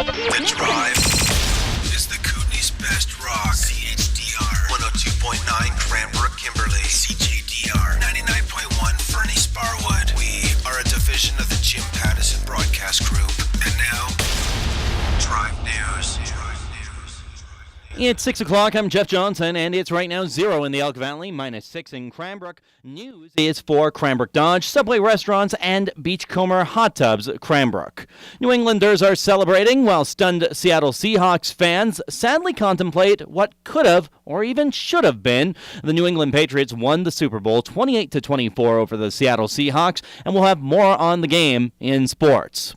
The Drive is the Kootenay's best rock. CHDR 102.9 Cranbrook, Kimberley. CJDR 99.1 Fernie, Sparwood. We are a division of the Jim Pattison Broadcast Group. And now, Drive News. It's 6 o'clock. I'm Jeff Johnson, and it's right now 0 in the Elk Valley, -6 in Cranbrook. News is for Cranbrook Dodge, Subway Restaurants, and Beachcomber Hot Tubs, Cranbrook. New Englanders are celebrating while stunned Seattle Seahawks fans sadly contemplate what could have or even should have been. The New England Patriots won the Super Bowl 28-24 over the Seattle Seahawks, and we'll have more on the game in sports.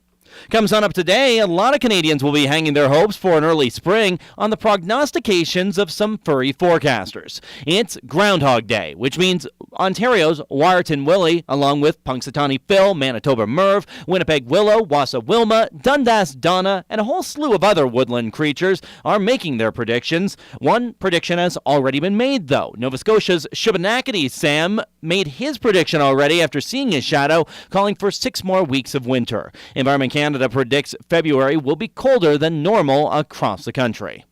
Comes on up today, a lot of Canadians will be hanging their hopes for an early spring on the prognostications of some furry forecasters. It's Groundhog Day, which means Ontario's Wiarton Willie, along with Punxsutawney Phil, Manitoba Merv, Winnipeg Willow, Wasa Wilma, Dundas Donna, and a whole slew of other woodland creatures are making their predictions. One prediction has already been made, though. Nova Scotia's Shubenacadie Sam made his prediction already after seeing his shadow, calling for 6 more weeks of winter. Environment Canada predicts February will be colder than normal across the country.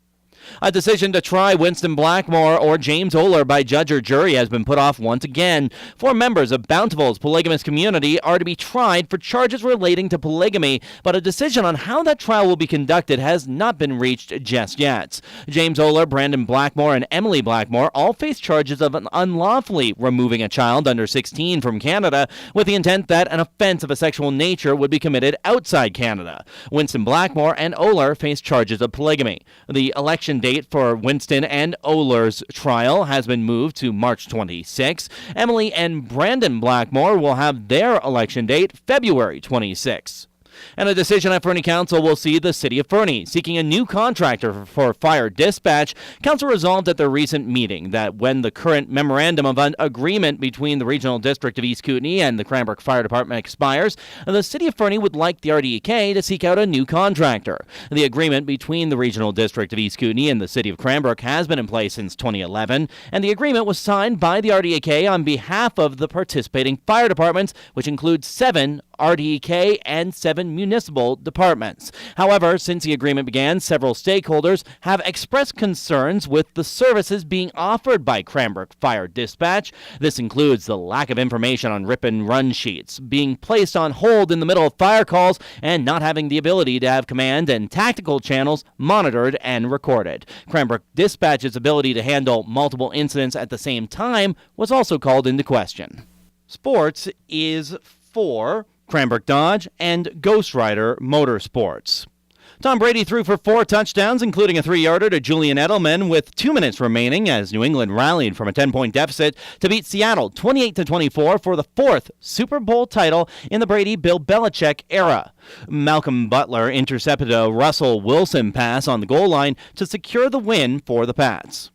A decision to try Winston Blackmore or James Oler by judge or jury has been put off once again. 4 members of Bountiful's polygamous community are to be tried for charges relating to polygamy, but a decision on how that trial will be conducted has not been reached just yet. James Oler, Brandon Blackmore, and Emily Blackmore all face charges of unlawfully removing a child under 16 from Canada with the intent that an offense of a sexual nature would be committed outside Canada. Winston Blackmore and Oler face charges of polygamy. The election date for Winston and Oler's trial has been moved to March 26. Emily and Brandon Blackmore will have their election date February 26. And a decision at Fernie Council will see the City of Fernie seeking a new contractor for fire dispatch. Council resolved at their recent meeting that when the current memorandum of agreement between the Regional District of East Kootenay and the Cranbrook Fire Department expires, the City of Fernie would like the RDEK to seek out a new contractor. The agreement between the Regional District of East Kootenay and the City of Cranbrook has been in place since 2011, and the agreement was signed by the RDEK on behalf of the participating fire departments, which includes 7 RDEK and 7 municipal departments. However, since the agreement began, several stakeholders have expressed concerns with the services being offered by Cranbrook Fire Dispatch. This includes the lack of information on rip and run sheets, being placed on hold in the middle of fire calls, and not having the ability to have command and tactical channels monitored and recorded. Cranbrook Dispatch's ability to handle multiple incidents at the same time was also called into question. Sports is for Cranbrook Dodge and Ghost Rider Motorsports. Tom Brady threw for 4 touchdowns, including a 3-yarder to Julian Edelman with 2 minutes remaining as New England rallied from a 10-point deficit to beat Seattle 28-24 for the 4th Super Bowl title in the Brady-Bill Belichick era. Malcolm Butler intercepted a Russell Wilson pass on the goal line to secure the win for the Pats.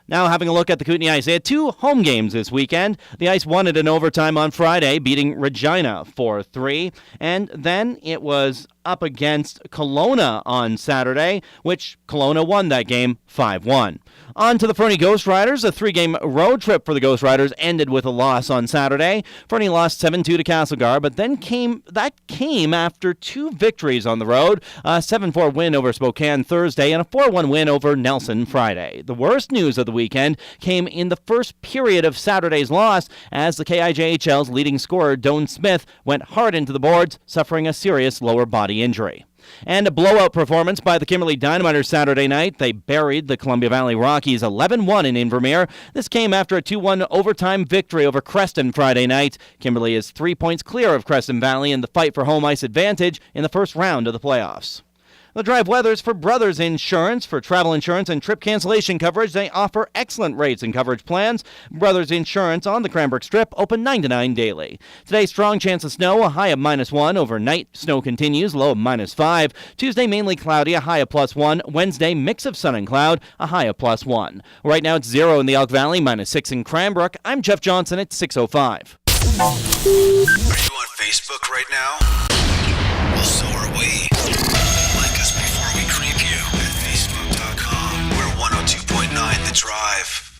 Now having a look at the Kootenay Ice. They had 2 home games this weekend. The Ice won it in overtime on Friday, beating Regina 4-3. And then it was up against Kelowna on Saturday, which Kelowna won that game 5-1. On to the Fernie Ghost Riders. A 3-game road trip for the Ghost Riders ended with a loss on Saturday. Fernie lost 7-2 to Castlegar, but then came after 2 victories on the road, a 7-4 win over Spokane Thursday and a 4-1 win over Nelson Friday. The worst news of the weekend came in the first period of Saturday's loss as the KIJHL's leading scorer, Doan Smith, went hard into the boards, suffering a serious lower body injury. And a blowout performance by the Kimberley Dynamiters Saturday night. They buried the Columbia Valley Rockies 11-1 in Invermere. This came after a 2-1 overtime victory over Creston Friday night. Kimberley is 3 points clear of Creston Valley in the fight for home ice advantage in the first round of the playoffs. The Drive weather's for Brothers Insurance. For travel insurance and trip cancellation coverage, they offer excellent rates and coverage plans. Brothers Insurance on the Cranbrook Strip, open 9 to 9 daily. Today, strong chance of snow, a high of -1. Overnight, snow continues, low of -5. Tuesday, mainly cloudy, a high of +1. Wednesday, mix of sun and cloud, a high of +1. Right now, it's 0 in the Elk Valley, -6 in Cranbrook. I'm Jeff Johnson at 6:05. Are you on Facebook right now? Well, so are we. Like us before we creep you at facebook.com. We're 102.9 The Drive.